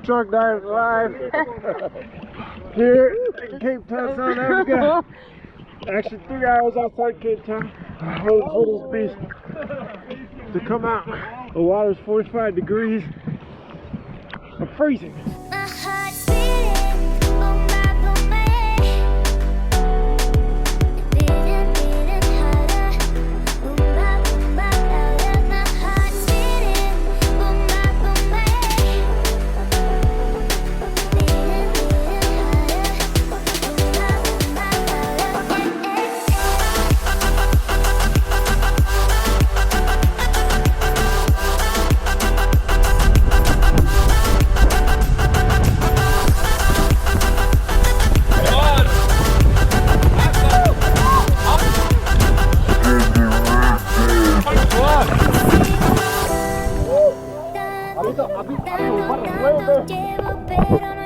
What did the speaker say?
Truck diving live here in Cape Town, South Africa. Actually 3 hours outside Cape Town. Hold this beast to come out. The water's 45 degrees. I'm freezing. Llevo, pero no